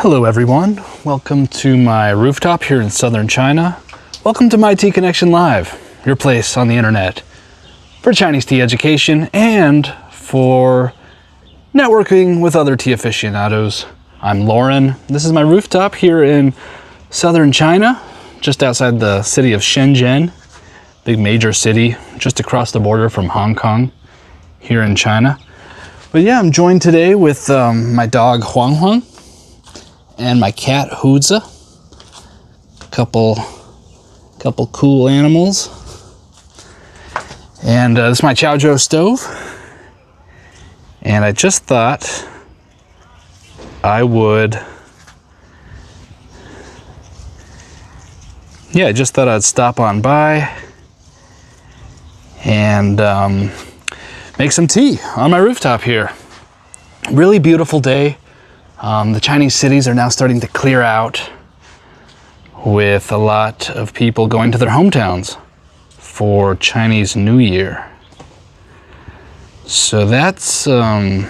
Hello everyone, welcome to my rooftop here in southern China. Welcome to My Tea Connection Live, your place on the internet for Chinese tea education and for networking with other tea aficionados. I'm Lauren. This is my rooftop here in southern China, just outside the city of Shenzhen, big major city just across the border from Hong Kong here in China. But yeah, I'm joined today with my dog Huang Huang and my cat Huza. Couple cool animals. And this is my Chaozhou stove. And I just thought I would, I'd stop on by and make some tea on my rooftop here. Really beautiful day. The Chinese cities are now starting to clear out with a lot of people going to their hometowns for Chinese New Year. So that's kind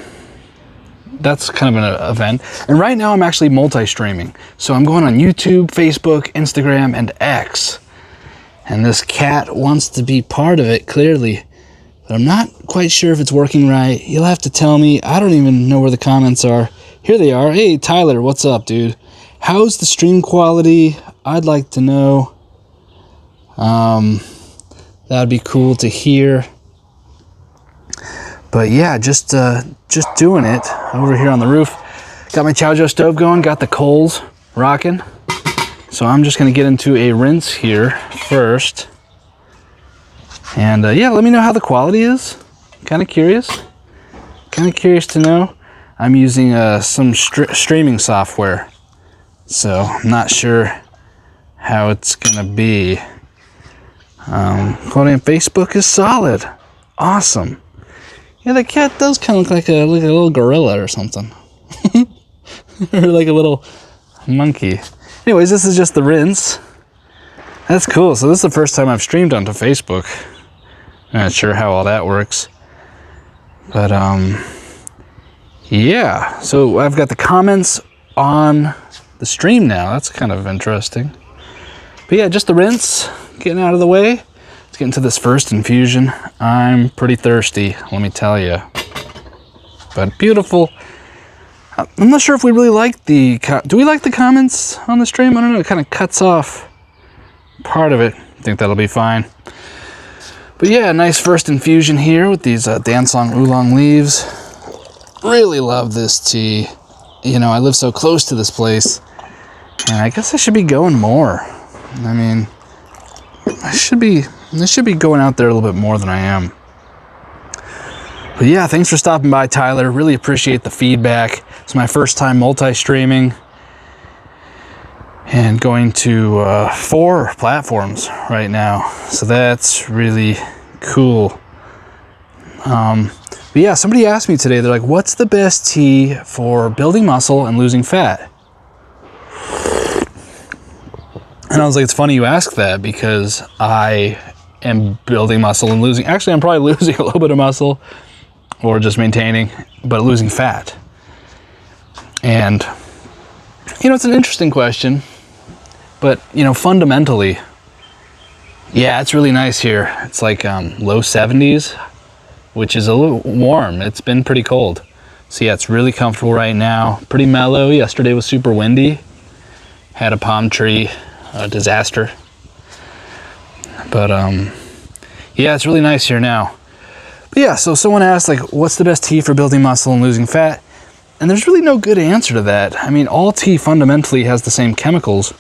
of an event. And right now I'm actually multi-streaming. So I'm going on YouTube, Facebook, Instagram, and X. And this cat wants to be part of it, clearly. But I'm not quite sure if it's working right. You'll have to tell me. I don't even know where the comments are. Here they are. Hey, Tyler, what's up, dude? How's the stream quality? I'd like to know. That'd be cool to hear. But yeah, just doing it over here on the roof. Got my Chaozhou stove going, got the coals rocking. So I'm just gonna get into a rinse here first. And yeah, let me know how the quality is. Kind of curious to know. I'm using some streaming software, so I'm not sure how it's gonna be. Quality on Facebook is solid. Awesome. Yeah, the cat does kind of look like a little gorilla or something. Or like a little monkey. Anyways, this is just the rinse. That's cool. So this is the first time I've streamed onto Facebook. I'm not sure how all that works. But yeah, so I've got the comments on the stream now. That's kind of interesting. But yeah, just the rinse, getting out of the way. Let's get into this first infusion. I'm pretty thirsty, let me tell you. But beautiful. I'm not sure if we really like do we like the comments on the stream? I don't know, it kind of cuts off part of it. I think that'll be fine. But yeah, nice first infusion here with these Dansong Oolong leaves. Really love this tea. You know, I live so close to this place, and I guess I should be going more. I mean, I should be going out there a little bit more than I am. But yeah, thanks for stopping by, Tyler. Really appreciate the feedback. It's my first time multi-streaming and going to 4 platforms right now, so that's really cool. But yeah, somebody asked me today, they're like, what's the best tea for building muscle and losing fat? And I was like, it's funny you ask that, because I am building muscle and losing, actually I'm probably losing a little bit of muscle or just maintaining, but losing fat. And, you know, it's an interesting question, but, you know, fundamentally, yeah, it's really nice here. It's like low 70s. Which is a little warm. It's been pretty cold. So yeah, it's really comfortable right now. Pretty mellow. Yesterday was super windy. Had a palm tree disaster. But yeah, it's really nice here now. But yeah, so someone asked, like, what's the best tea for building muscle and losing fat? And there's really no good answer to that. I mean, all tea fundamentally has the same chemicals.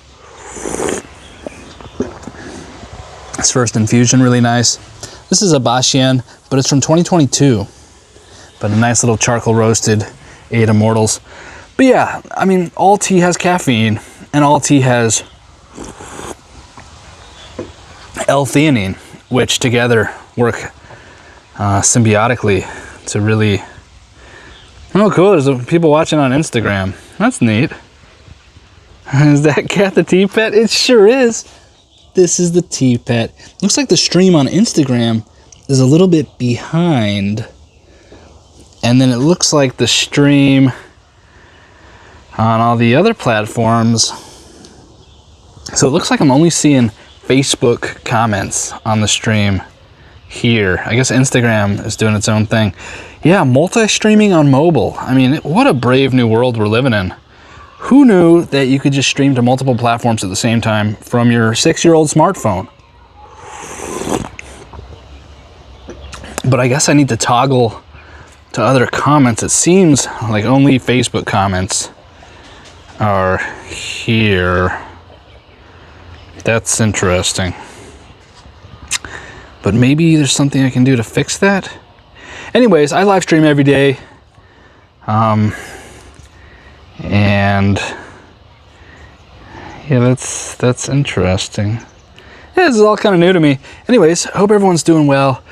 This first infusion, really nice. This is a Baxian, but it's from 2022. But a nice little charcoal roasted 8 Immortals. But yeah, I mean, all tea has caffeine, and all tea has L-theanine, which together work symbiotically to really... Oh, cool, there's people watching on Instagram. That's neat. Is that cat the tea pet? It sure is. This is the tea pet. Looks like the stream on Instagram is a little bit behind. And then it looks like the stream on all the other platforms. So it looks like I'm only seeing Facebook comments on the stream here. I guess Instagram is doing its own thing. Yeah, multi-streaming on mobile. I mean, what a brave new world we're living in. Who knew that you could just stream to multiple platforms at the same time from your 6-year-old smartphone? But I guess I need to toggle to other comments. It seems like only Facebook comments are here. That's interesting. But maybe there's something I can do to fix that. Anyways, I live stream every day. And yeah, that's interesting. Yeah, this is all kind of new to me. Anyways, I hope everyone's doing well.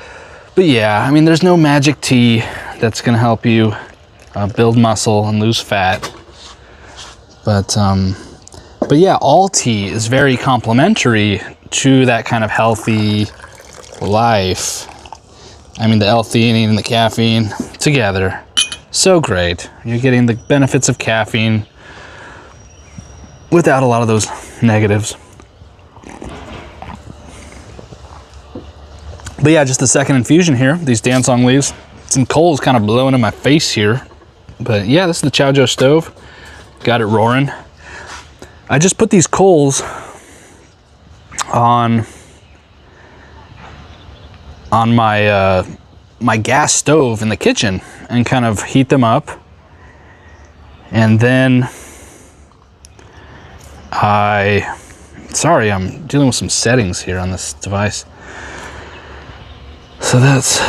But yeah, I mean, there's no magic tea that's gonna help you build muscle and lose fat. But yeah, all tea is very complementary to that kind of healthy life. I mean, the L-theanine and the caffeine together, so great. You're getting the benefits of caffeine without a lot of those negatives. But yeah, just the second infusion here, these dancong leaves. Some coals kind of blowing in my face here. But yeah, this is the Chow Joe stove. Got it roaring. I just put these coals on my my gas stove in the kitchen and kind of heat them up. And then sorry, I'm dealing with some settings here on this device. So that's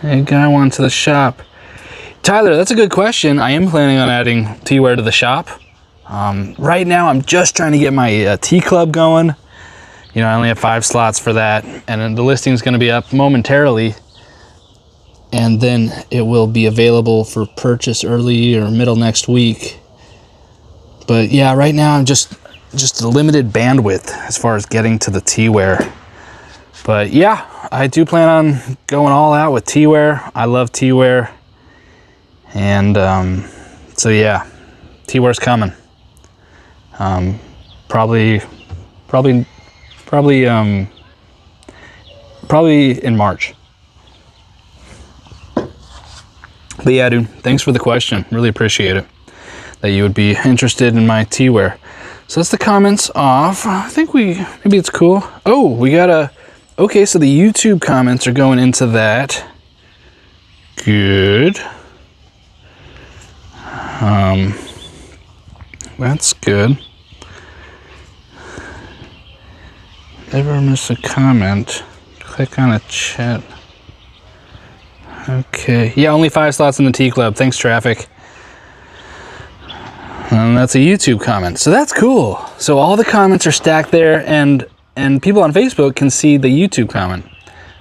hey, guy went to the shop. Tyler, that's a good question. I am planning on adding teaware to the shop. Right now, I'm just trying to get my tea club going. You know, I only have 5 slots for that, and the listing is going to be up momentarily, and then it will be available for purchase early or middle next week. But yeah, right now I'm just a limited bandwidth as far as getting to the teaware. But yeah, I do plan on going all out with teaware. I love teaware, and so yeah, teaware's coming. Probably in March. But yeah, dude, thanks for the question. Really appreciate it that you would be interested in my teaware. So that's the comments off. I think maybe it's cool. Oh, we got okay, so the YouTube comments are going into that. Good. That's good. Ever miss a comment? Click on a chat. Okay. Yeah, only 5 slots in the Tea Club. Thanks, traffic. And that's a YouTube comment. So that's cool. So all the comments are stacked there, and people on Facebook can see the YouTube comment.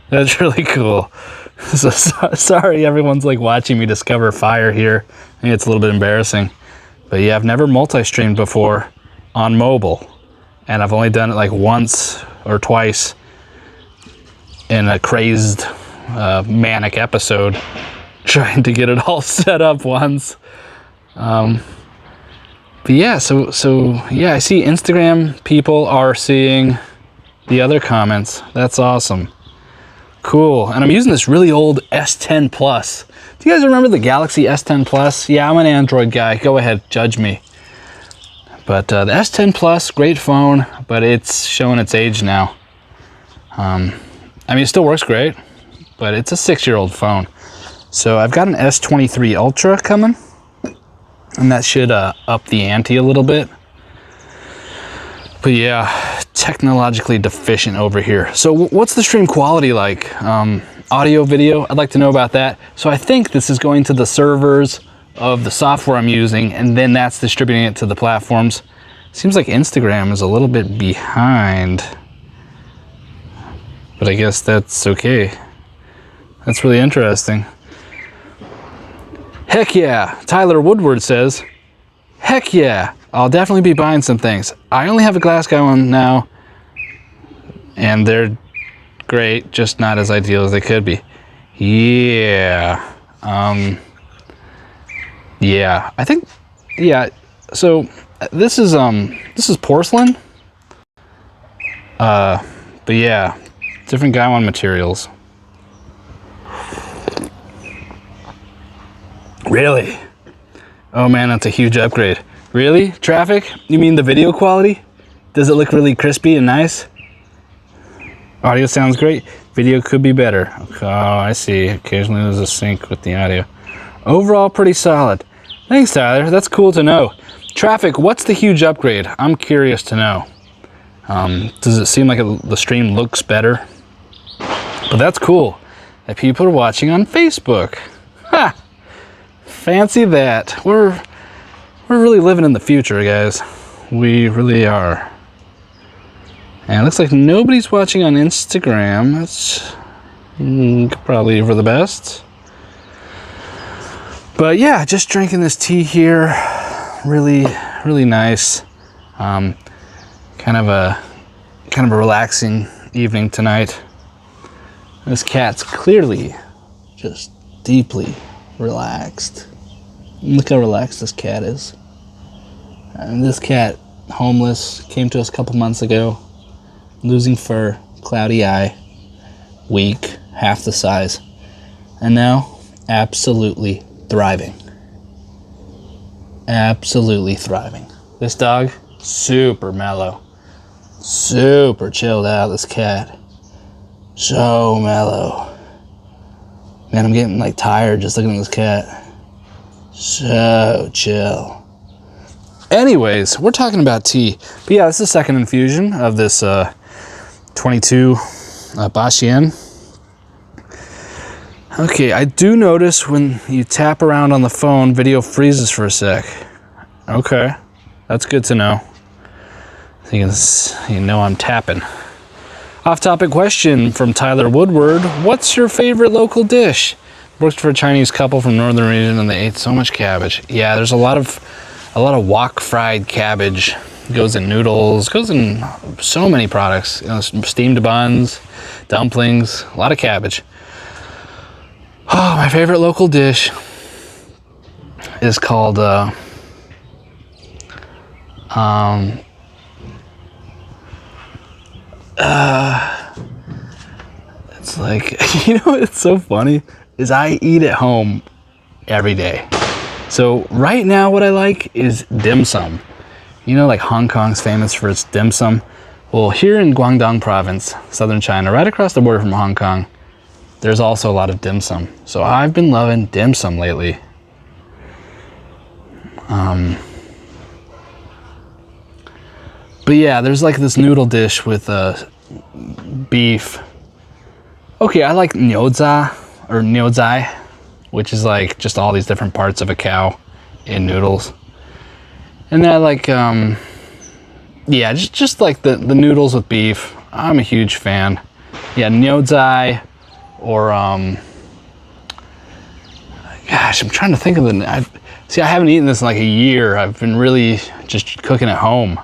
That's really cool. So sorry everyone's like watching me discover fire here. I think it's a little bit embarrassing. But yeah, I've never multi-streamed before on mobile. And I've only done it like once or twice in a crazed, manic episode, trying to get it all set up once. But yeah, so yeah, I see Instagram people are seeing the other comments. That's awesome. Cool. And I'm using this really old S10 Plus. Do you guys remember the Galaxy S10 Plus? Yeah, I'm an Android guy. Go ahead, judge me. But the S10 Plus, great phone, but it's showing its age now. I mean, it still works great, but it's a 6-year-old phone. So I've got an S23 Ultra coming, and that should up the ante a little bit. But yeah, technologically deficient over here. So what's the stream quality like? Audio, video, I'd like to know about that. So I think this is going to the servers of the software I'm using, and then that's distributing it to the platforms. Seems like Instagram is a little bit behind, but I guess that's okay. That's really interesting. Heck yeah, Tyler Woodward says, heck yeah, I'll definitely be buying some things. I only have a Glasgow one now, and they're great, just not as ideal as they could be. Yeah. Yeah, I think, yeah, so this is porcelain. But yeah, different gaiwan materials. Really? Oh man, that's a huge upgrade. Really? Traffic? You mean the video quality? Does it look really crispy and nice? Audio sounds great. Video could be better. Oh, I see. Occasionally there's a sync with the audio. Overall, pretty solid. Thanks, Tyler. That's cool to know. Traffic, what's the huge upgrade? I'm curious to know. Does it seem like the stream looks better? But that's cool that people are watching on Facebook. Ha! Fancy that. We're really living in the future, guys. We really are. And it looks like nobody's watching on Instagram. That's probably for the best. But yeah, just drinking this tea here. Really, really nice. Kind of a relaxing evening tonight. This cat's clearly just deeply relaxed. Look how relaxed this cat is. And this cat, homeless, came to us a couple months ago. Losing fur, cloudy eye, weak, half the size. And now, absolutely thriving. Absolutely thriving. This dog, super mellow. Super chilled out, this cat. So mellow. Man, I'm getting like tired just looking at this cat. So chill. Anyways, we're talking about tea. But yeah, this is the second infusion of this 22 Bashian. Okay, I do notice when you tap around on the phone, video freezes for a sec. Okay, that's good to know. You know I'm tapping. Off-topic question from Tyler Woodward. What's your favorite local dish? Worked for a Chinese couple from northern region and they ate so much cabbage. Yeah, there's a lot of wok fried cabbage. Goes in noodles, goes in so many products. You know, steamed buns, dumplings, a lot of cabbage. Oh, my favorite local dish is called it's like, you know, it's so funny is I eat at home every day. So right now what I like is dim sum. You know, like Hong Kong's famous for its dim sum. Well, here in Guangdong province, southern China, right across the border from Hong Kong, there's also a lot of dim sum. So I've been loving dim sum lately. But yeah, there's like this noodle dish with beef. Okay, I like niuza or niuzai, which is like just all these different parts of a cow in noodles. And then I like, yeah, just like the noodles with beef. I'm a huge fan. Yeah, niuzai or, gosh, I'm trying to think of the, see, I haven't eaten this in like a year. I've been really just cooking at home.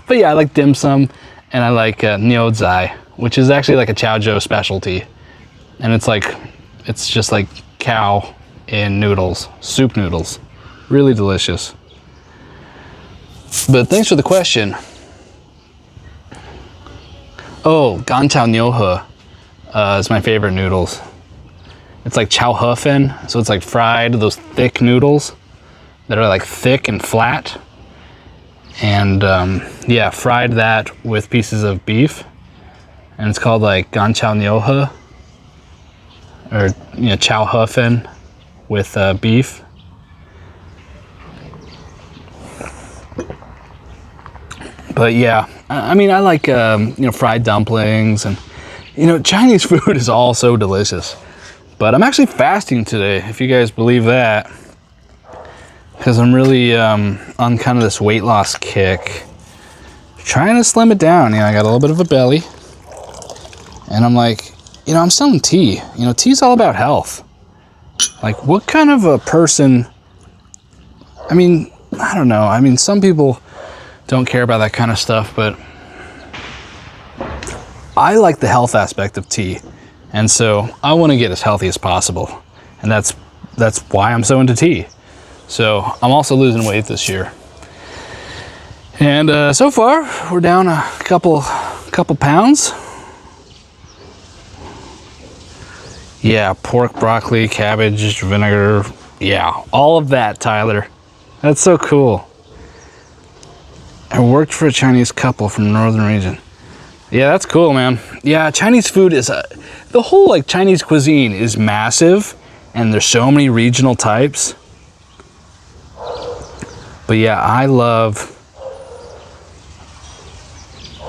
But yeah, I like dim sum and I like niuzai, which is actually like a Chaozhou specialty. And it's just like cow in noodles, soup noodles. Really delicious. But thanks for the question. Oh, ganchao niuhe is my favorite noodles. It's like chow hufen, so it's like fried, those thick noodles that are like thick and flat. And yeah, fried that with pieces of beef. And it's called like ganchao niuhe, or you know, chow hufen with beef. But yeah, I mean, I like, you know, fried dumplings and, you know, Chinese food is all so delicious. But I'm actually fasting today, if you guys believe that. Because I'm really on kind of this weight loss kick. Trying to slim it down. You know, I got a little bit of a belly. And I'm like, you know, I'm selling tea. You know, tea's all about health. Like, what kind of a person... I mean, I don't know. I mean, some people don't care about that kind of stuff, but I like the health aspect of tea. And so I want to get as healthy as possible. And that's why I'm so into tea. So I'm also losing weight this year. And so far, we're down a couple pounds. Yeah, pork, broccoli, cabbage, vinegar. Yeah, all of that, Tyler. That's so cool. I worked for a Chinese couple from the northern region. Yeah, that's cool, man. Yeah, Chinese food is the whole like Chinese cuisine is massive, and there's so many regional types. But yeah, I love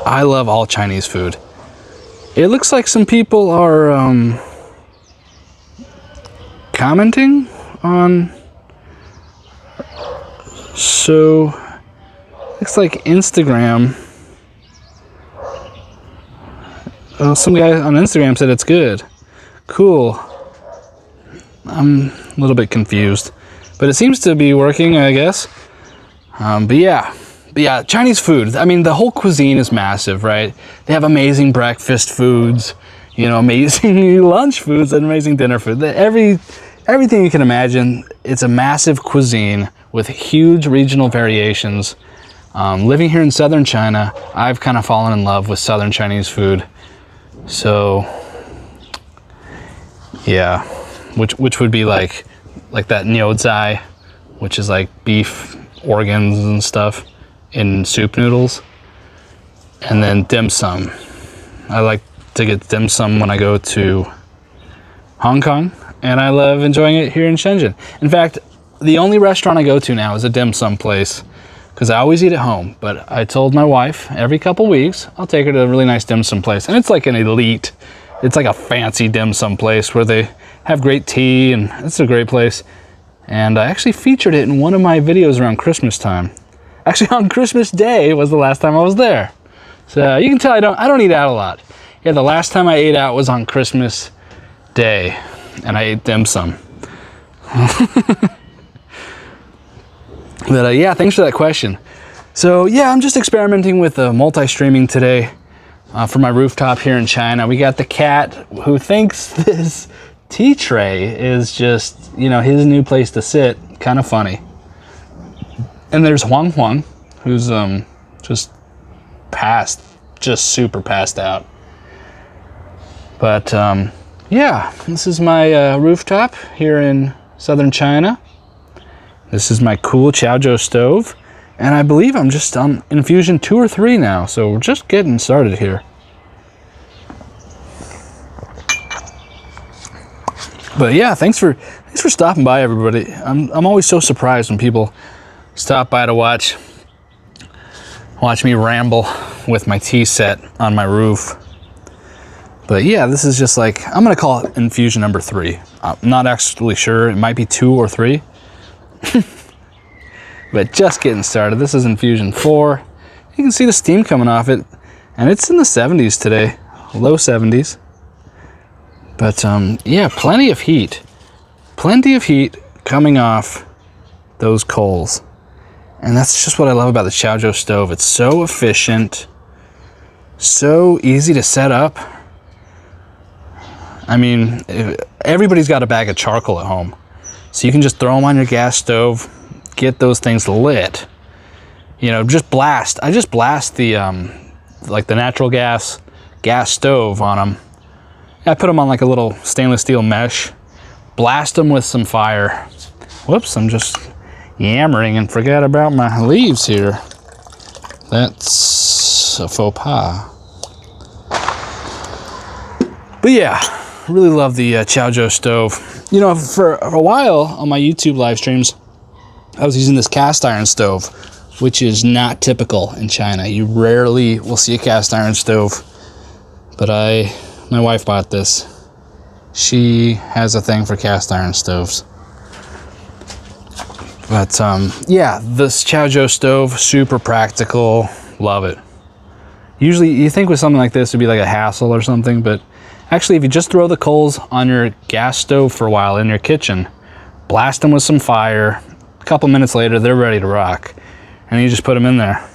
all Chinese food. It looks like some people are commenting on, so looks like Instagram. Oh, some guy on Instagram said it's good. Cool. I'm a little bit confused, but it seems to be working, I guess. But yeah, Chinese food. I mean, the whole cuisine is massive, right? They have amazing breakfast foods, you know, amazing lunch foods, and amazing dinner food. Everything you can imagine. It's a massive cuisine with huge regional variations. Living here in southern China, I've kind of fallen in love with southern Chinese food. So, yeah, which would be like that niuzai, which is like beef organs and stuff in soup noodles, and then dim sum. I like to get dim sum when I go to Hong Kong, and I love enjoying it here in Shenzhen. In fact, the only restaurant I go to now is a dim sum place, because I always eat at home. But I told my wife every couple weeks I'll take her to a really nice dim sum place, and it's like an elite, it's like a fancy dim sum place where they have great tea, and it's a great place. And I actually featured it in one of my videos around Christmas time. Actually, on Christmas Day was the last time I was there. So you can tell I don't eat out a lot. Yeah, the last time I ate out was on Christmas Day, and I ate dim sum. But yeah, thanks for that question. So yeah, I'm just experimenting with multi-streaming today for my rooftop here in China. We got the cat who thinks this tea tray is just, you know, his new place to sit. Kind of funny. And there's Huang Huang, who's just super passed out. But yeah, this is my rooftop here in southern China. This is my cool Chaozhou stove, and I believe I'm just on infusion 2 or 3 now, so we're just getting started here. But yeah, thanks for stopping by, everybody. I'm always so surprised when people stop by to watch me ramble with my tea set on my roof. But yeah, this is just like, I'm gonna call it infusion number 3. I'm not actually sure, it might be 2 or 3. But just getting started. This is infusion 4. You can see the steam coming off it, and it's in the 70s today, low 70s. But yeah, plenty of heat coming off those coals. And that's just what I love about the Chaozhou stove. It's so efficient, so easy to set up. I mean, everybody's got a bag of charcoal at home, so you can just throw them on your gas stove, get those things lit. You know, just blast. I just blast the like the natural gas stove on them. I put them on like a little stainless steel mesh, blast them with some fire. Whoops, I'm just yammering and forgot about my leaves here. That's a faux pas. But yeah, really love the Chaozhou stove. You know, for a while on my YouTube live streams, I was using this cast iron stove, which is not typical in China. You rarely will see a cast iron stove. But my wife bought this. She has a thing for cast iron stoves. But yeah, this Chaozhou stove, super practical, love it. Usually you think with something like this it'd be like a hassle or something, but actually if you just throw the coals on your gas stove for a while in your kitchen, blast them with some fire, a couple minutes later they're ready to rock, and you just put them in there.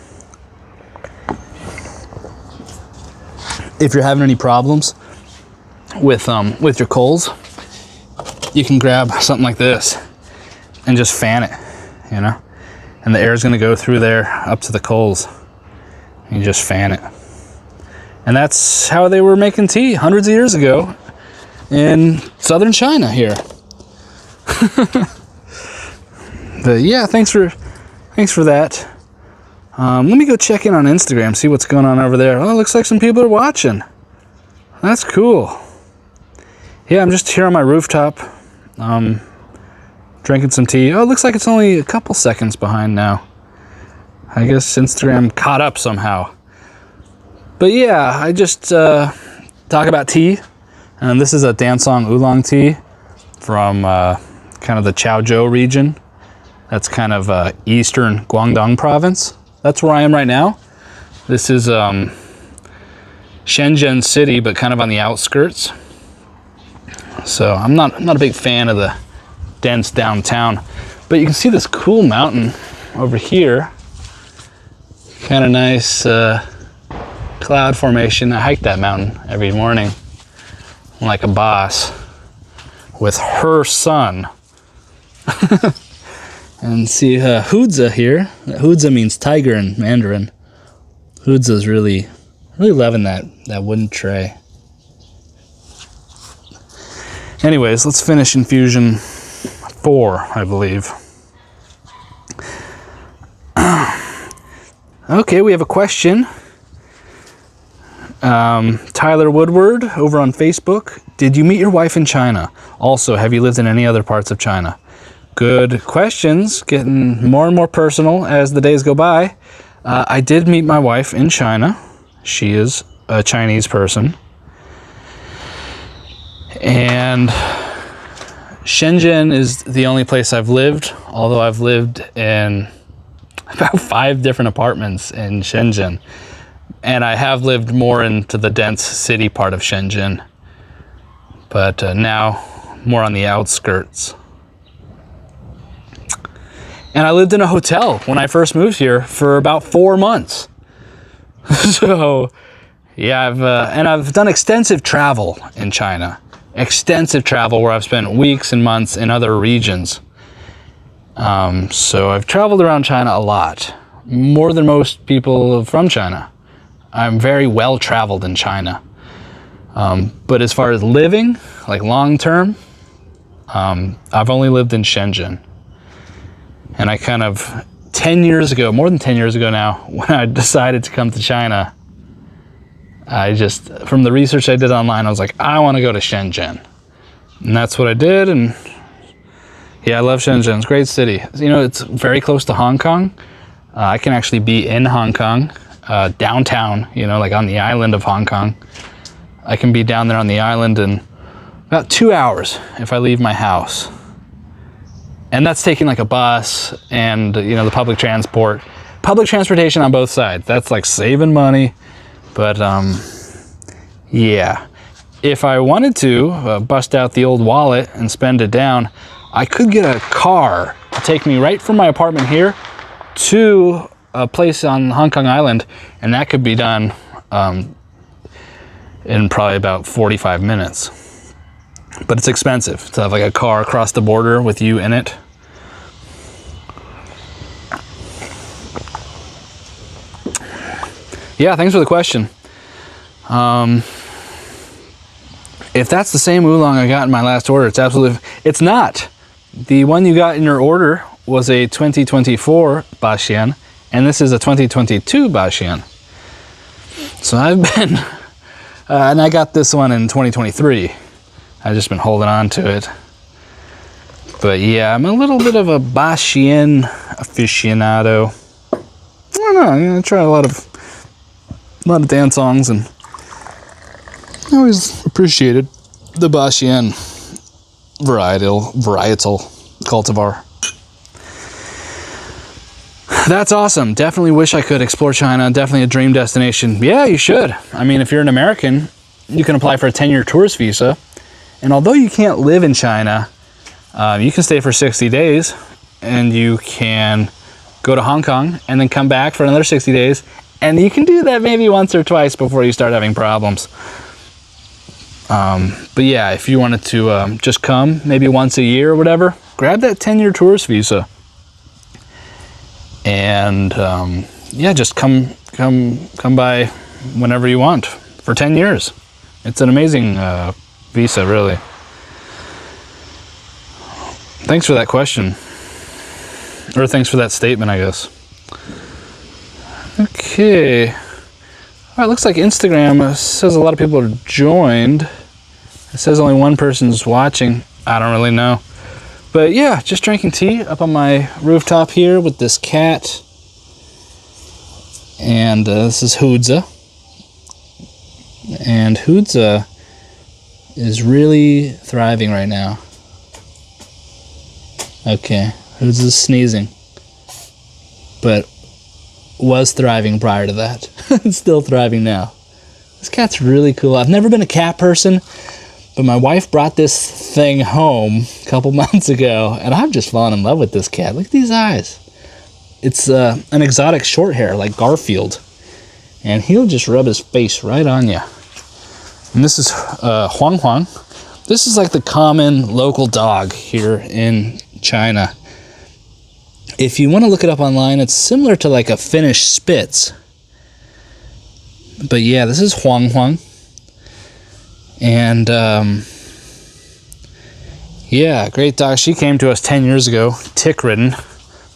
If you're having any problems with your coals, you can grab something like this and just fan it, you know, and the air is going to go through there up to the coals. You just fan it. And that's how they were making tea hundreds of years ago in southern China here. But yeah, thanks for that. Let me go check in on Instagram, see what's going on over there. Oh, it looks like some people are watching. That's cool. Yeah, I'm just here on my rooftop, drinking some tea. Oh, it looks like it's only a couple seconds behind now. I guess Instagram caught up somehow. But yeah, I just talk about tea. And this is a Dansong oolong tea from kind of the Chaozhou region. That's kind of eastern Guangdong province. That's where I am right now. This is Shenzhen city, but kind of on the outskirts. So I'm not a big fan of the dense downtown. But you can see this cool mountain over here. Kind of nice cloud formation. I hike that mountain every morning like a boss with her son. And see Hudza here. Hudza means tiger in Mandarin. Hudza's really loving that wooden tray. Anyways, let's finish infusion 4, I believe. Okay, we have a question. Tyler Woodward over on Facebook. Did you meet your wife in China? Also, have you lived in any other parts of China? Good questions, getting more and more personal as the days go by. I did meet my wife in China. She is a Chinese person. And Shenzhen is the only place I've lived, although I've lived in about 5 different apartments in Shenzhen. And I have lived more into the dense city part of Shenzhen, but now more on the outskirts. And I lived in a hotel when I first moved here for about 4 months. So, yeah, I've done extensive travel in China. Extensive travel where I've spent weeks and months in other regions. So I've traveled around China a lot, more than most people from China. I'm very well traveled in China. But as far as living, like long term, I've only lived in Shenzhen. And I kind of, more than 10 years ago now, when I decided to come to China, I just, from the research I did online, I was like, I want to go to Shenzhen. And that's what I did. And yeah, I love Shenzhen. It's a great city. You know, it's very close to Hong Kong. I can actually be in Hong Kong, downtown, you know, like on the island of Hong Kong. I can be down there on the island in about 2 hours if I leave my house. And that's taking like a bus and, you know, the public transportation on both sides. That's like saving money. But yeah, if I wanted to bust out the old wallet and spend it down, I could get a car to take me right from my apartment here to a place on Hong Kong Island, and that could be done in probably about 45 minutes. But it's expensive to have like a car across the border with you in it. Yeah, thanks for the question. If that's the same oolong I got in my last order, it's not. The one you got in your order was a 2024 Baxian, and this is a 2022 Baxian. So I've been, and I got this one in 2023. I've just been holding on to it. But yeah, I'm a little bit of a Baxian aficionado. I don't know, I'm gonna try a lot of dance songs, and I always appreciated the Baxian varietal cultivar. That's awesome. Definitely wish I could explore China. Definitely a dream destination. Yeah, you should. I mean, if you're an American, you can apply for a 10-year tourist visa. And although you can't live in China, you can stay for 60 days, and you can go to Hong Kong and then come back for another 60 days. And you can do that maybe once or twice before you start having problems. But yeah, if you wanted to just come maybe once a year or whatever, grab that 10-year tourist visa. And yeah, just come by whenever you want for 10 years. It's an amazing visa, really. Thanks for that question. Or thanks for that statement, I guess. Okay. All right, looks like Instagram says a lot of people are joined. It says only one person's watching. I don't really know. But yeah, just drinking tea up on my rooftop here with this cat. And this is Hoodza. And Hoodza is really thriving right now. Okay, Hoodza's sneezing. But was thriving prior to that. It's still thriving now. This cat's really cool. I've never been a cat person, but my wife brought this thing home a couple months ago, and I've just fallen in love with this cat. Look at these eyes. It's an exotic short hair, like Garfield. And he'll just rub his face right on you. And this is Huang Huang. This is like the common local dog here in China. If you want to look it up online, it's similar to like a Finnish Spitz. But yeah, this is Huang Huang. And yeah, great dog. She came to us 10 years ago, tick-ridden.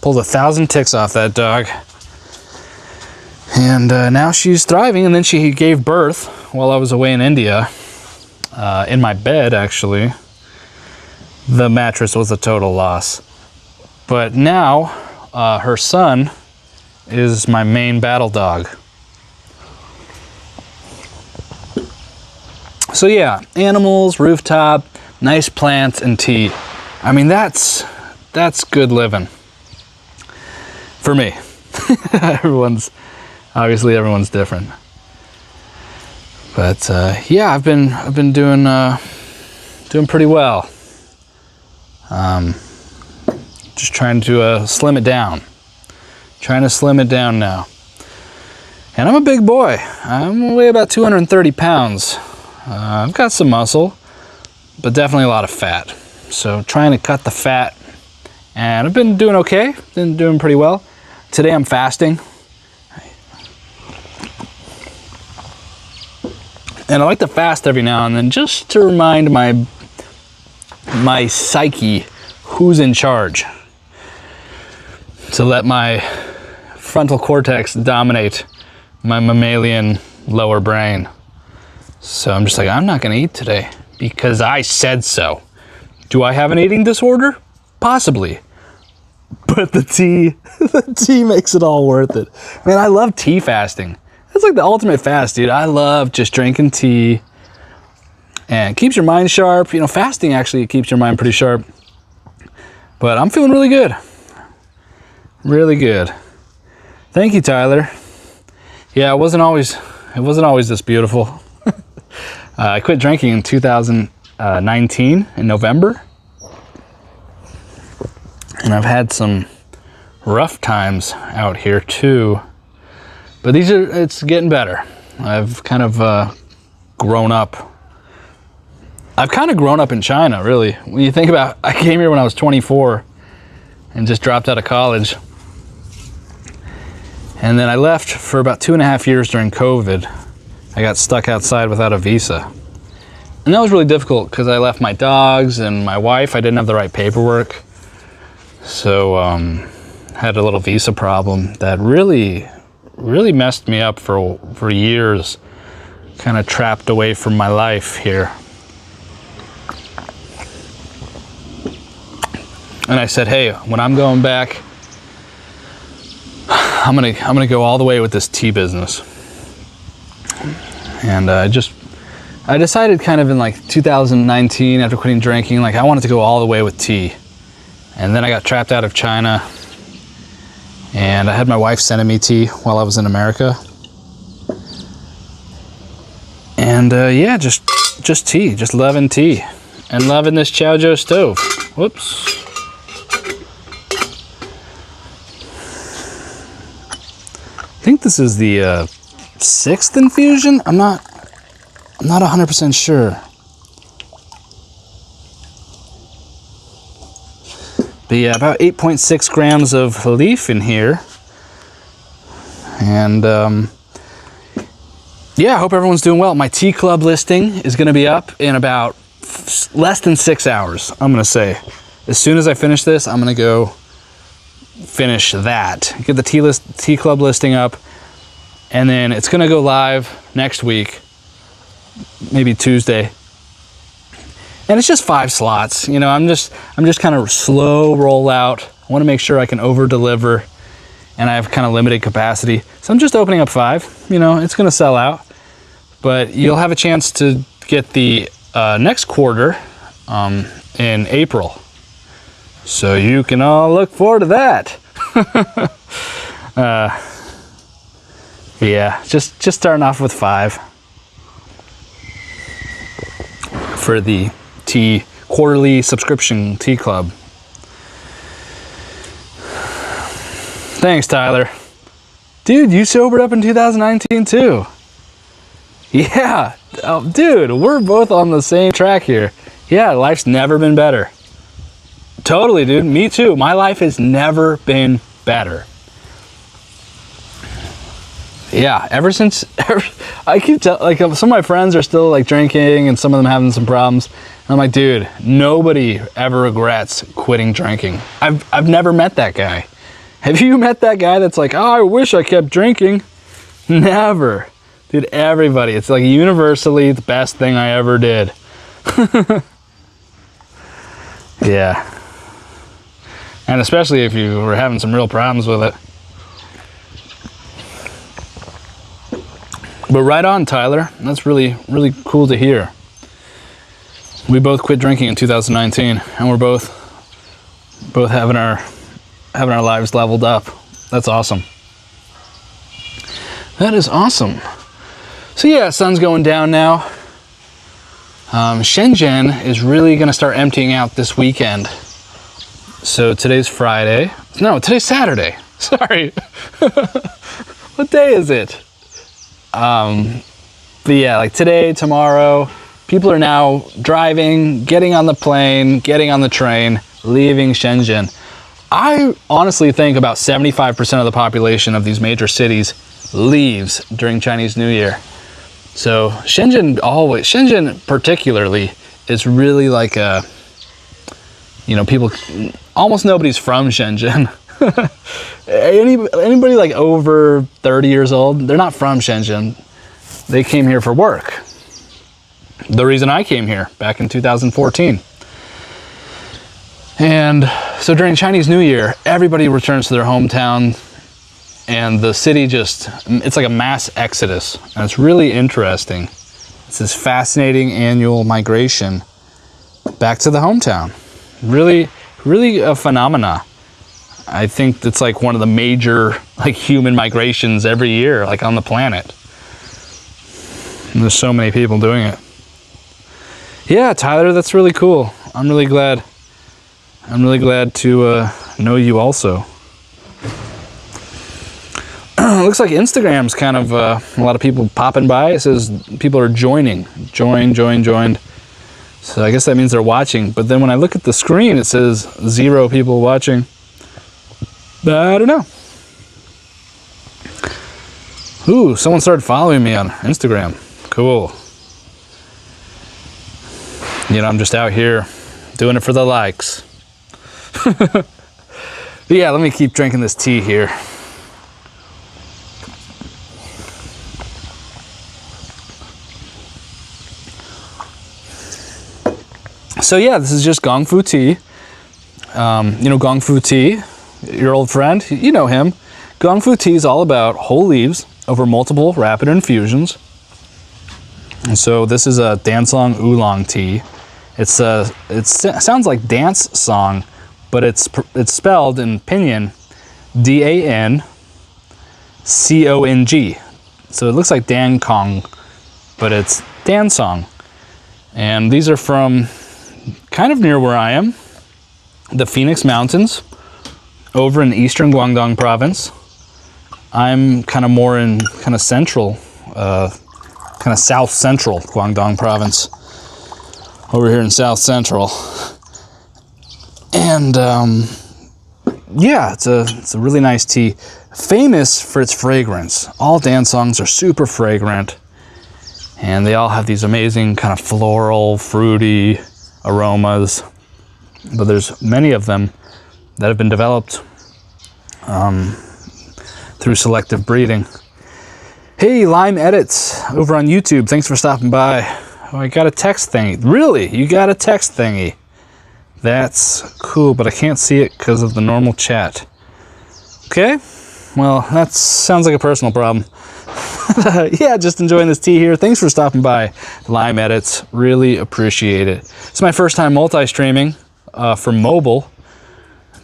Pulled 1,000 ticks off that dog. And now she's thriving, and then she gave birth while I was away in India. In my bed, actually. The mattress was a total loss. But now, her son is my main battle dog. So yeah, animals, rooftop, nice plants, and tea. I mean, that's good living. For me. everyone's different. But yeah, I've been doing pretty well. Just trying to slim it down. Trying to slim it down now. And I'm a big boy. I'm weigh about 230 pounds. I've got some muscle, but definitely a lot of fat. So trying to cut the fat, and I've been doing okay. Been doing pretty well. Today I'm fasting. And I like to fast every now and then just to remind my psyche who's in charge. To let my frontal cortex dominate my mammalian lower brain. So I'm just like, I'm not gonna eat today because I said so. Do I have an eating disorder? Possibly. But the tea makes it all worth it. Man, I love tea fasting. It's like the ultimate fast, dude. I love just drinking tea. And it keeps your mind sharp. You know, fasting actually keeps your mind pretty sharp. But I'm feeling really good. Really good. Thank you, Tyler. Yeah, it wasn't always this beautiful. I quit drinking in 2019 in November. And I've had some rough times out here too. But it's getting better. I've kind of grown up. I've kind of grown up in China, really. When you think about, I came here when I was 24 and just dropped out of college. And then I left for about 2.5 years during COVID. I got stuck outside without a visa. And that was really difficult because I left my dogs and my wife. I didn't have the right paperwork. So had a little visa problem that really messed me up for years. Kind of trapped away from my life here. And I said, hey, when I'm going back, I'm gonna go all the way with this tea business. And I decided kind of in like 2019 after quitting drinking, like I wanted to go all the way with tea. And then I got trapped out of China, and I had my wife sending me tea while I was in America. And yeah, just tea, just loving tea, and loving this Chaozhou stove. Whoops. I think this is the 6th infusion. I'm not 100% sure. But yeah, about 8.6 grams of leaf in here. And yeah, I hope everyone's doing well. My tea club listing is going to be up in about less than 6 hours, I'm going to say. As soon as I finish this, I'm going to go finish that. Get the tea club listing up, and then it's going to go live next week, maybe Tuesday. And it's just 5 slots. You know, I'm just kind of slow roll out. I want to make sure I can over deliver, and I have kind of limited capacity. So I'm just opening up 5. You know, it's going to sell out, but you'll have a chance to get the next quarter in April. So you can all look forward to that. Yeah, just starting off with 5 for the quarterly subscription tea club. Thanks, Tyler. Dude, you sobered up in 2019 too. Yeah, oh, dude, we're both on the same track here. Yeah, life's never been better. Totally, dude, me too. My life has never been better. Yeah, ever since, I keep like some of my friends are still like drinking and some of them having some problems. And I'm like, dude, nobody ever regrets quitting drinking. I've never met that guy. Have you met that guy that's like, oh, I wish I kept drinking? Never. Dude, everybody, it's like universally the best thing I ever did. Yeah. And especially if you were having some real problems with it. But right on, Tyler. That's really, really cool to hear. We both quit drinking in 2019, and we're both having our lives leveled up. That's awesome. That is awesome. So yeah, sun's going down now. Shenzhen is really going to start emptying out this weekend. So today's Friday. No, today's Saturday. Sorry. What day is it? But yeah, like today, tomorrow, people are now driving, getting on the plane, getting on the train, leaving Shenzhen. I honestly think about 75% of the population of these major cities leaves during Chinese New Year. So Shenzhen particularly is really like a, you know, people, almost nobody's from Shenzhen. Anybody like over 30 years old, they're not from Shenzhen. They came here for work. The reason I came here back in 2014. And so during Chinese New Year, everybody returns to their hometown, and the city it's like a mass exodus. And it's really interesting. It's this fascinating annual migration back to the hometown. Really, really a phenomena. I think it's like one of the major like human migrations every year, like on the planet. And there's so many people doing it. Yeah, Tyler, that's really cool. I'm really glad to know you also. Looks like Instagram's kind of a lot of people popping by. It says people are joined. So I guess that means they're watching. But then when I look at the screen, it says 0 people watching. I don't know. Ooh, someone started following me on Instagram. Cool. You know, I'm just out here doing it for the likes. But yeah, let me keep drinking this tea here. So yeah, this is just gongfu tea. You know gongfu tea, your old friend, you know him. Gongfu tea is all about whole leaves over multiple rapid infusions. And so this is a Dansong oolong tea. It sounds like dance song, but it's spelled in pinyin DANCONG. So it looks like Dan Kong, but it's Dansong. And these are from kind of near where I am, the Phoenix Mountains, over in eastern Guangdong province. I'm kind of more in kind of central, kind of south central Guangdong province, over here in south central. And yeah, it's a really nice tea. Famous for its fragrance. All dance songs are super fragrant. And they all have these amazing kind of floral, fruity aromas. But there's many of them that have been developed through selective breeding. Hey, Lime Edits over on YouTube. Thanks for stopping by. Oh, I got a text thingy. Really? You got a text thingy? That's cool, but I can't see it because of the normal chat. Okay, well, that sounds like a personal problem. Yeah, just enjoying this tea here. Thanks for stopping by, Lime Edits. Really appreciate it. It's my first time multi-streaming for mobile.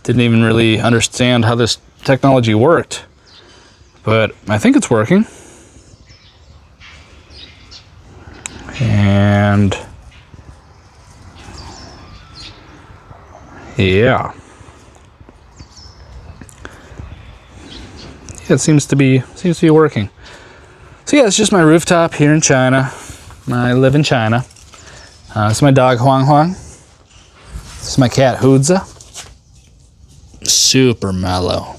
Didn't even really understand how this technology worked, but I think it's working. And yeah, it seems to be working. So yeah, it's just my rooftop here in China. I live in China. This is my dog Huang Huang. This is my cat Hudza. Super mellow.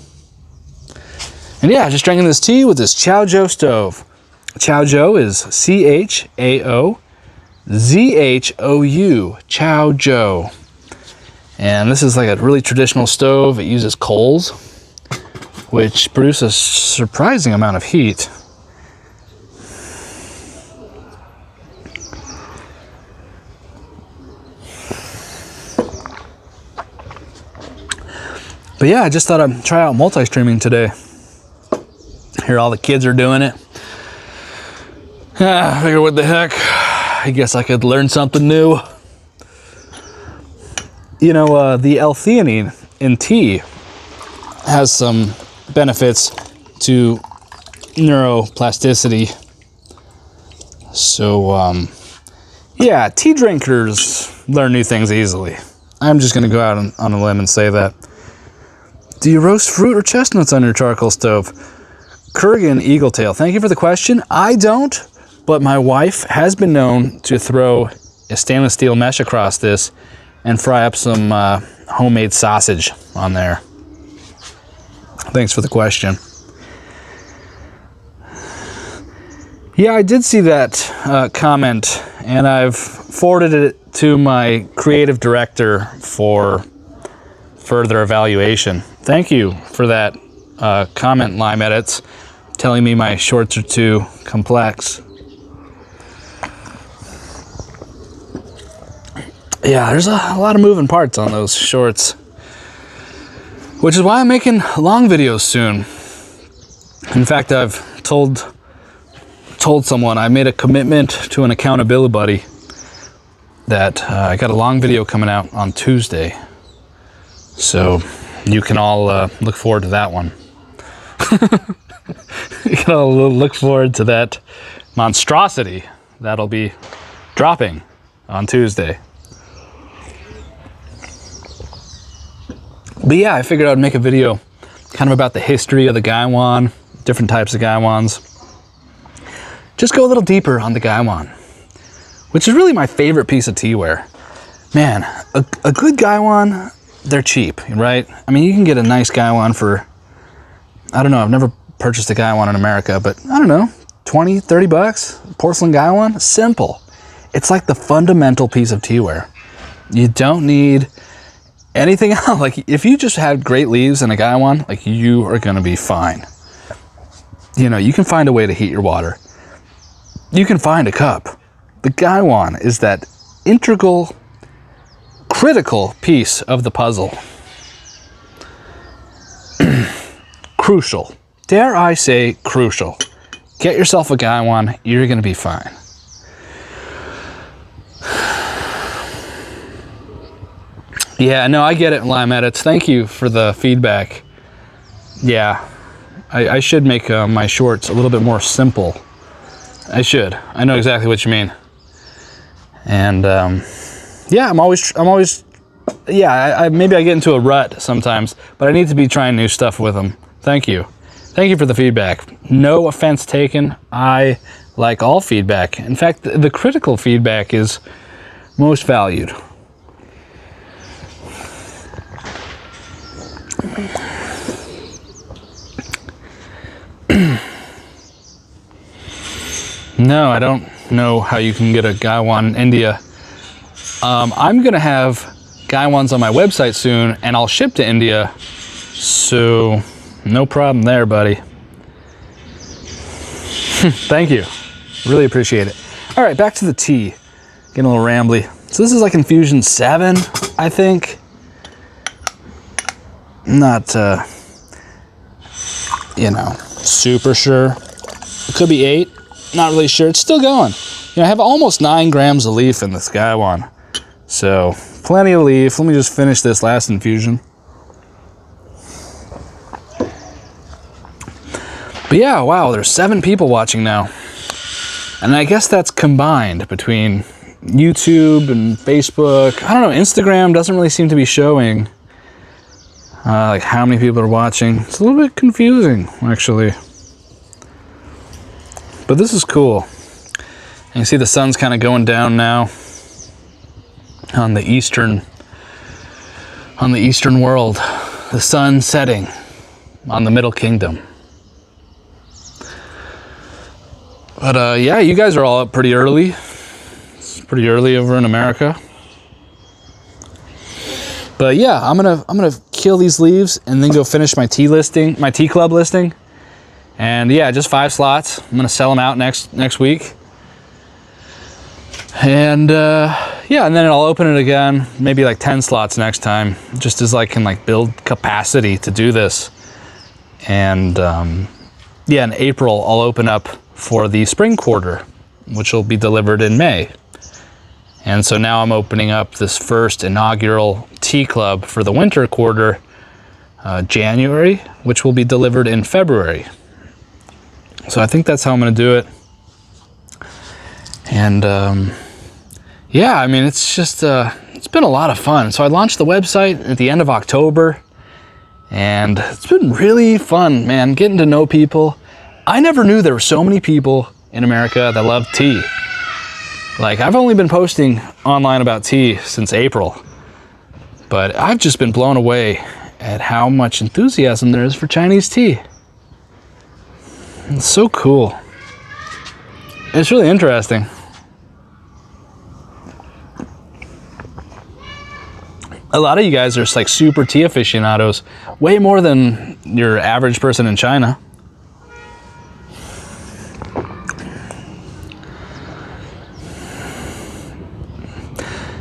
And yeah, just drinking this tea with this Chaozhou stove. Chaozhou is Chaozhou, Chaozhou. And this is like a really traditional stove. It uses coals, which produce a surprising amount of heat. But yeah, I just thought I'd try out multi-streaming today. Here all the kids are doing it. I figure what the heck, I guess I could learn something new. You know, the L-theanine in tea has some benefits to neuroplasticity. So, yeah, tea drinkers learn new things easily. I'm just going to go out on a limb and say that. Do you roast fruit or chestnuts on your charcoal stove? Kurgan Eagletail, thank you for the question. I don't, but my wife has been known to throw a stainless steel mesh across this and fry up some homemade sausage on there. Thanks for the question. Yeah, I did see that comment, and I've forwarded it to my creative director for further evaluation. Thank you for that comment, Lime Edits, telling me my shorts are too complex. Yeah, there's a lot of moving parts on those shorts, which is why I'm making long videos soon. In fact, I've told someone, I made a commitment to an accountability buddy that I got a long video coming out on Tuesday. So you can all look forward to that one. You can all look forward to that monstrosity that'll be dropping on Tuesday. But yeah, I figured I'd make a video kind of about the history of the gaiwan, different types of gaiwans. Just go a little deeper on the gaiwan, which is really my favorite piece of teaware. Man, a good gaiwan, they're cheap, right? I mean, you can get a nice gaiwan for, I don't know, I've never purchased a gaiwan in America, but I don't know, 20, 30 bucks, porcelain gaiwan, simple. It's like the fundamental piece of teaware. You don't need anything else. Like, if you just have great leaves and a gaiwan, like, you are gonna be fine. You know, you can find a way to heat your water. You can find a cup. The gaiwan is that integral, critical piece of the puzzle. Crucial. Dare I say crucial. Get yourself a gaiwan, you're gonna be fine. Yeah, no, I get it, Lime Edits. Thank you for the feedback. Yeah, I should make my shorts a little bit more simple. I should. I know exactly what you mean. And yeah, I'm always, yeah, maybe I get into a rut sometimes, but I need to be trying new stuff with them. Thank you. Thank you for the feedback. No offense taken. I like all feedback. In fact, the critical feedback is most valued. No, I don't know how you can get a gaiwan in India. I'm gonna have gaiwans on my website soon, and I'll ship to India, so no problem there, buddy. Thank you, really appreciate it. All right, back to the tea. Getting a little rambly. So this is like infusion 7, I think. Not, you know, super sure. It could be 8. Not really sure. It's still going. You know, I have almost 9 grams of leaf in this gaiwan. So, plenty of leaf. Let me just finish this last infusion. But yeah, wow, there's 7 people watching now. And I guess that's combined between YouTube and Facebook. I don't know, Instagram doesn't really seem to be showing like how many people are watching. It's a little bit confusing, actually. But this is cool. And you see the sun's kind of going down now on the eastern world. The sun setting on the Middle Kingdom. But yeah, you guys are all up pretty early. It's pretty early over in America. But yeah, I'm gonna kill these leaves and then go finish my tea listing, my tea club listing. And yeah, just 5 slots. I'm gonna sell them out next week. And yeah, and then I'll open it again, maybe like 10 slots next time, just as I can like build capacity to do this. And yeah, in April I'll open up for the spring quarter, which will be delivered in May. And so now I'm opening up this first inaugural tea club for the winter quarter, January, which will be delivered in February. So I think that's how I'm going to do it. And yeah, I mean, it's just, it's been a lot of fun. So I launched the website at the end of October, and it's been really fun, man, getting to know people. I never knew there were so many people in America that love tea. Like, I've only been posting online about tea since April, but I've just been blown away at how much enthusiasm there is for Chinese tea. It's so cool. It's really interesting. A lot of you guys are just like super tea aficionados, way more than your average person in China.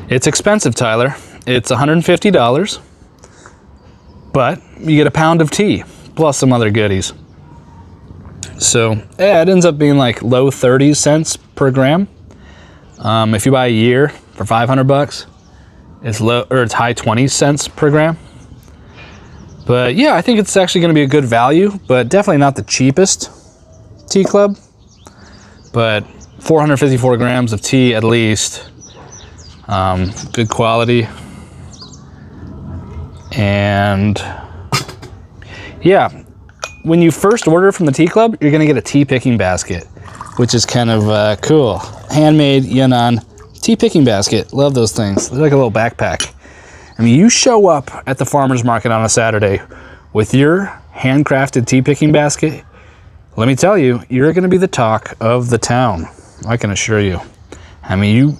It's expensive, Tyler. It's $150, but you get a pound of tea plus some other goodies. So yeah, it ends up being like low 30 cents per gram. If you buy a year for $500, it's high 20 cents per gram. But yeah, I think it's actually going to be a good value, but definitely not the cheapest tea club. But 454 grams of tea at least. Good quality. And yeah, when you first order from the tea club, you're gonna get a tea picking basket, which is kind of cool. Handmade Yunnan tea picking basket. Love those things. They're like a little backpack. I mean, you show up at the farmer's market on a Saturday with your handcrafted tea picking basket, let me tell you, you're gonna be the talk of the town. I can assure you. I mean,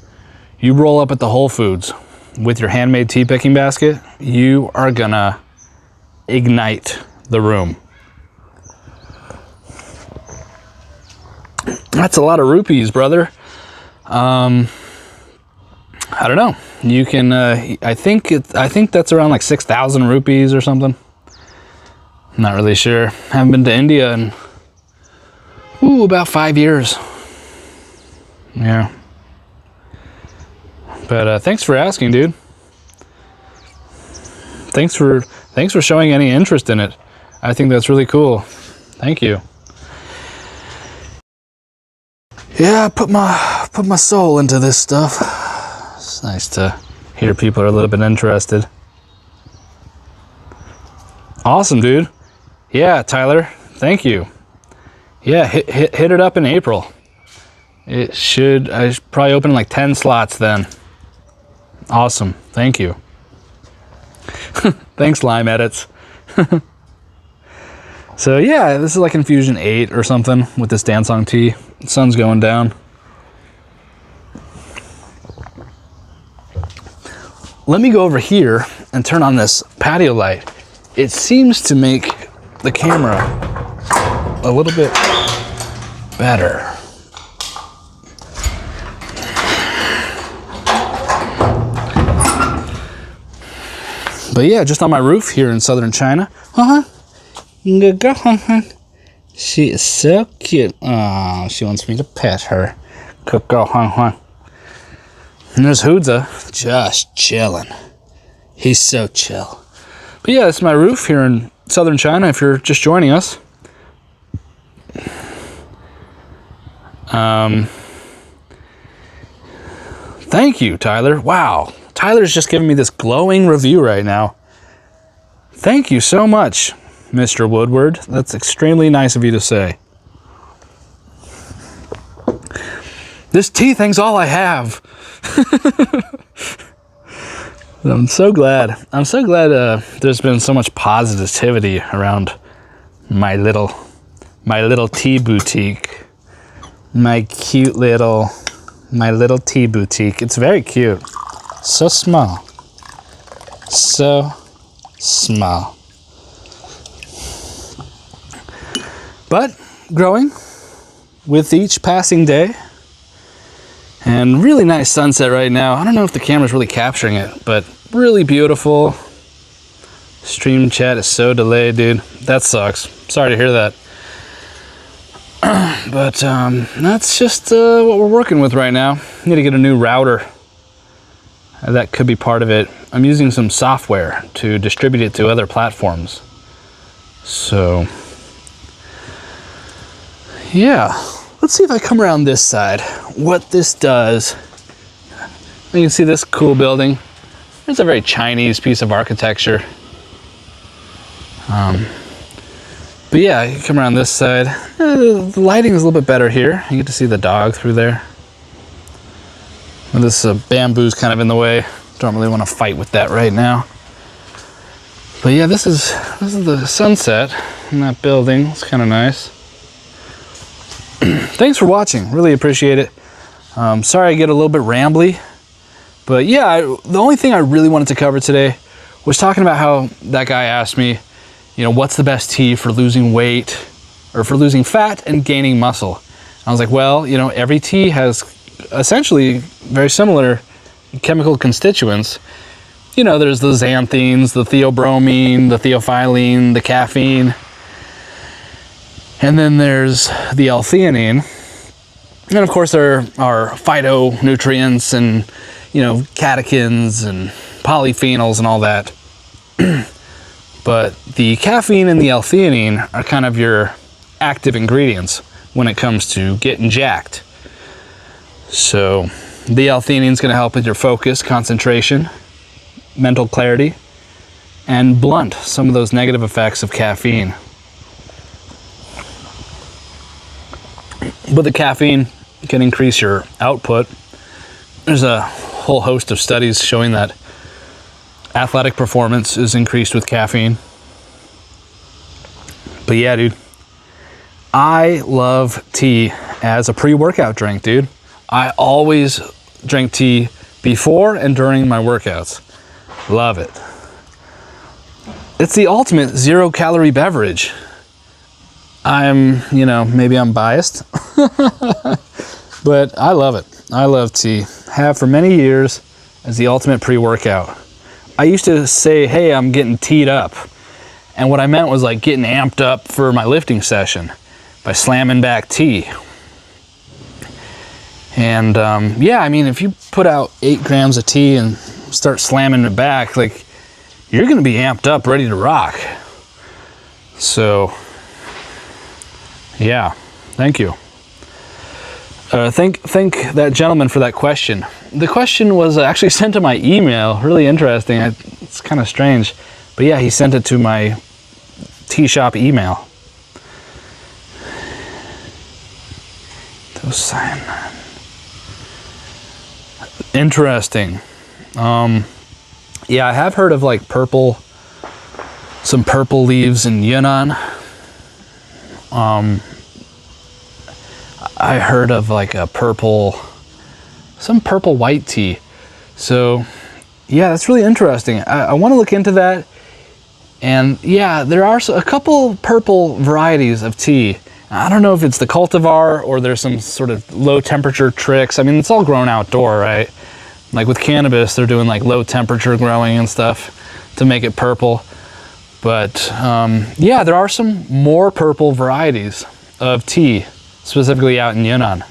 you roll up at the Whole Foods with your handmade tea picking basket, you are gonna ignite the room. That's a lot of rupees, brother. I don't know. You can. I think that's around like 6,000 rupees or something. I'm not really sure. Haven't been to India in about 5 years. Yeah. But thanks for asking, dude. Thanks for showing any interest in it. I think that's really cool. Thank you. Yeah, I put my soul into this stuff. It's nice to hear people are a little bit interested. Awesome, dude. Yeah, Tyler, thank you. Yeah, hit it up in April. I should probably open like 10 slots then. Awesome, thank you. Thanks, Lime Edits. So yeah, this is like Infusion 8 or something with this Dansong tea. The sun's going down. Let me go over here and turn on this patio light. It seems to make the camera a little bit better. But yeah, just on my roof here in southern China. Good girl. She is so cute. Oh, she wants me to pet her. Good girl. And there's Hoodza just chilling. He's so chill. But yeah, it's my roof here in southern China if you're just joining us. Thank you, Tyler. Wow. Tyler's just giving me this glowing review right now. Thank you so much, Mr. Woodward. That's extremely nice of you to say. This tea thing's all I have. I'm so glad. I'm so glad there's been so much positivity around my little tea boutique. My little tea boutique. It's very cute. So small. So small. But growing with each passing day. And really nice sunset right now. I don't know if the camera's really capturing it, but really beautiful. Stream chat is so delayed, dude. That sucks. Sorry to hear that. But that's just what we're working with right now. Need to get a new router. That could be part of it. I'm using some software to distribute it to other platforms. So, yeah. Let's see if I come around this side, what this does. You can see this cool building. It's a very Chinese piece of architecture. But yeah, you come around this side. The lighting is a little bit better here. You get to see the dog through there. And this bamboo's kind of in the way. Don't really want to fight with that right now. But yeah, this is the sunset in that building. It's kind of nice. Thanks for watching. Really appreciate it. Sorry I get a little bit rambly. But yeah, the only thing I really wanted to cover today was talking about how that guy asked me, you know, what's the best tea for losing weight or for losing fat and gaining muscle? I was like, well, you know, every tea has essentially very similar chemical constituents. You know, there's the xanthines, the theobromine, the theophylline, the caffeine. And then there's the L-theanine. And of course there are phytonutrients and, you know, catechins and polyphenols and all that. But the caffeine and the L-theanine are kind of your active ingredients when it comes to getting jacked. So the L-theanine is going to help with your focus, concentration, mental clarity, and blunt some of those negative effects of caffeine. But the caffeine can increase your output. There's a whole host of studies showing that athletic performance is increased with caffeine. But yeah, dude, I love tea as a pre-workout drink, dude. I always drink tea before and during my workouts. Love it. It's the ultimate 0-calorie beverage. You know, maybe I'm biased, but I love it. I love tea. Have for many years as the ultimate pre-workout. I used to say, hey, I'm getting teed up. And what I meant was like getting amped up for my lifting session by slamming back tea. And yeah, I mean, if you put out 8 grams of tea and start slamming it back, like, you're gonna be amped up, ready to rock. So, yeah, thank you. Thank that gentleman for that question. The question was actually sent to my email. Really interesting. It's kind of strange, but yeah, he sent it to my tea shop email. Interesting. Yeah, I have heard of like purple some purple leaves in Yunnan. I heard of like some purple white tea. So yeah, that's really interesting. I want to look into that. And yeah, there are a couple purple varieties of tea. I don't know if it's the cultivar or there's some sort of low temperature tricks. I mean, it's all grown outdoor, right? Like with cannabis, they're doing like low temperature growing and stuff to make it purple. But yeah, there are some more purple varieties of tea, specifically out in Yunnan.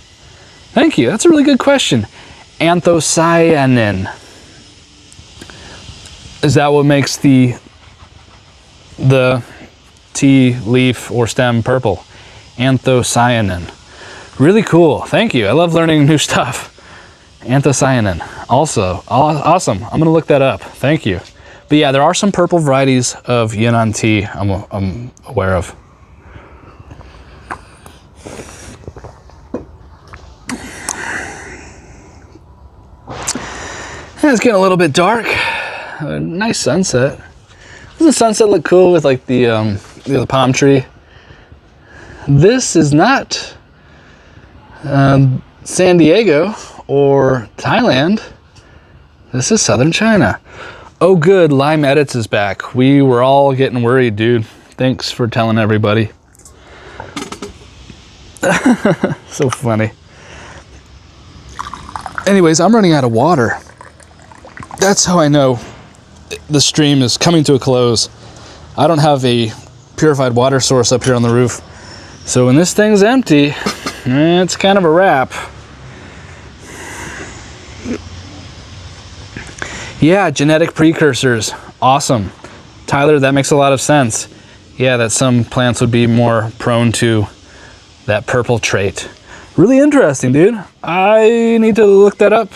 Thank you, that's a really good question. Anthocyanin. Is that what makes the tea leaf or stem purple? Anthocyanin. Really cool, thank you. I love learning new stuff. Anthocyanin, also awesome. I'm gonna look that up, thank you. But yeah, there are some purple varieties of Yunnan tea I'm aware of. And it's getting a little bit dark. Nice sunset. Doesn't the sunset look cool with like the palm tree? This is not San Diego or Thailand. This is southern China. Oh good, Lime Edits is back. We were all getting worried, dude. Thanks for telling everybody. So funny. Anyways, I'm running out of water. That's how I know the stream is coming to a close. I don't have a purified water source up here on the roof. So when this thing's empty, it's kind of a wrap. Yeah, genetic precursors. Awesome. Tyler, that makes a lot of sense. Yeah, that some plants would be more prone to that purple trait. Really interesting, dude. I need to look that up.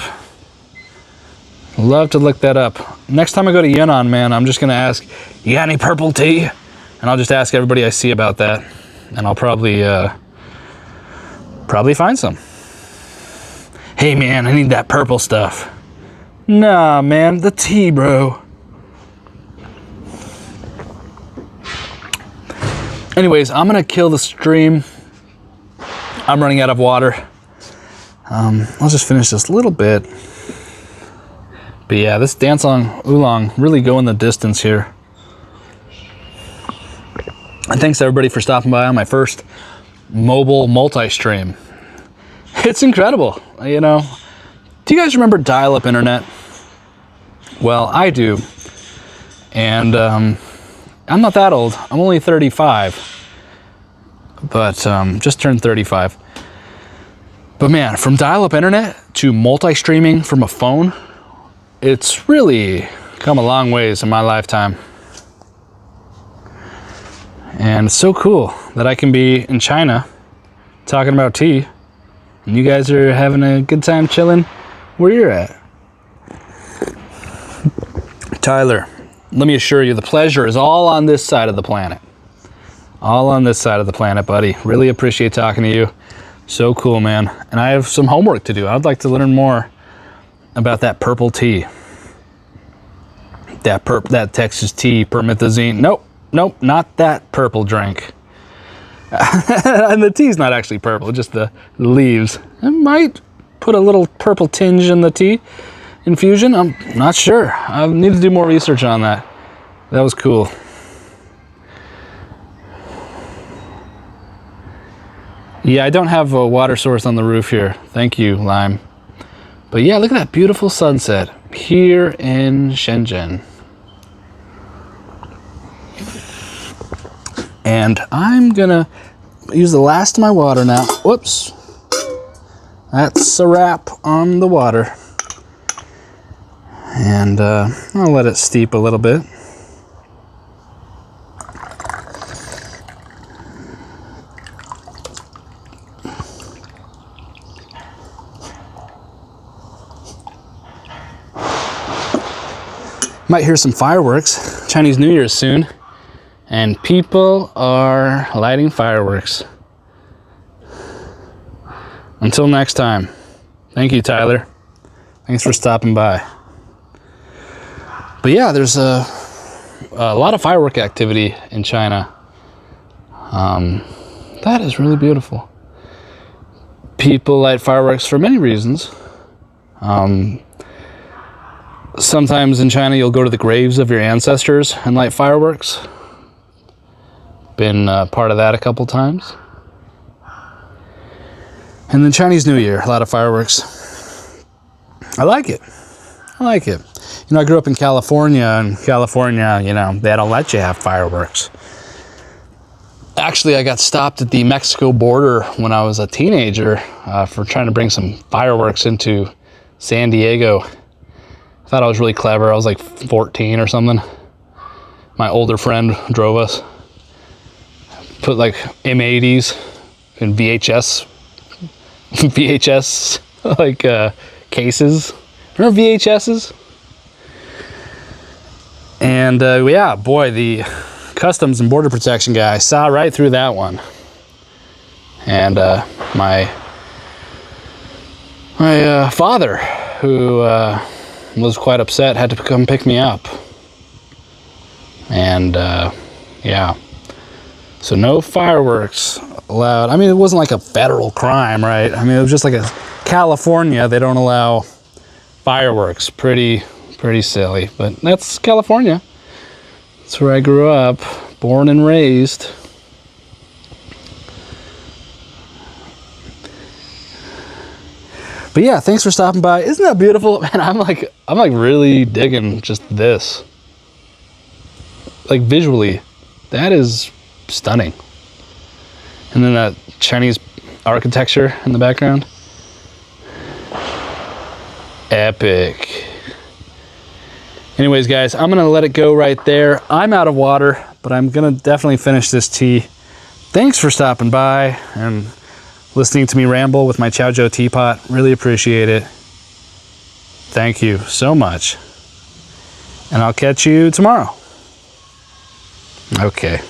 Love to look that up. Next time I go to Yunnan, man, I'm just gonna ask, you got any purple tea? And I'll just ask everybody I see about that. And I'll probably find some. Hey man, I need that purple stuff. Nah, man, the tea, bro. Anyways, I'm gonna kill the stream. I'm running out of water. I'll just finish this little bit. But yeah, this dance on oolong really going the distance here. And thanks everybody for stopping by on my first mobile multi-stream. It's incredible, you know. Do you guys remember dial-up internet? Well, I do. And I'm not that old. I'm only 35. But just turned 35. But man, from dial-up internet to multi-streaming from a phone, it's really come a long ways in my lifetime. And it's so cool that I can be in China talking about tea, and you guys are having a good time chilling where you're at. Tyler, let me assure you, the pleasure is all on this side of the planet. All on this side of the planet, buddy. Really appreciate talking to you. So cool, man. And I have some homework to do. I'd like to learn more about that purple tea. That Texas tea, permethazine. Nope, not that purple drink. And the tea's not actually purple, just the leaves. I might put a little purple tinge in the tea infusion. I'm not sure. I need to do more research on that. That was cool. Yeah, I don't have a water source on the roof here. Thank you, Lime. But yeah, look at that beautiful sunset here in Shenzhen. And I'm gonna use the last of my water now. Whoops. That's a wrap on the water. And I'll let it steep a little bit. Might hear some fireworks. Chinese New Year is soon. And people are lighting fireworks. Until next time. Thank you, Tyler. Thanks for stopping by. But yeah, there's a lot of firework activity in China. That is really beautiful. People light fireworks for many reasons. Sometimes in China you'll go to the graves of your ancestors and light fireworks. Been part of that a couple times. And then Chinese New Year, a lot of fireworks. I like it. I like it. You know, I grew up in California, and California, you know, they don't let you have fireworks. Actually, I got stopped at the Mexico border when I was a teenager for trying to bring some fireworks into San Diego. I thought I was really clever. I was like 14 or something. My older friend drove us. Put like M80s and VHS like cases. Remember VHSs? And yeah, boy, the Customs and Border Protection guy saw right through that one. And my father, who was quite upset, had to come pick me up. And yeah, so no fireworks allowed. I mean, it wasn't like a federal crime, right? I mean, it was just like a California, they don't allow fireworks. Pretty silly, but that's California. That's where I grew up, born and raised. But yeah, thanks for stopping by. Isn't that beautiful? Man, I'm like really digging just this. Like visually, that is stunning. And then that Chinese architecture in the background. Epic. Anyways, guys, I'm gonna let it go right there. I'm out of water, but I'm gonna definitely finish this tea. Thanks for stopping by and listening to me ramble with my Chow Joe teapot. Really appreciate it. Thank you so much. And I'll catch you tomorrow. Okay.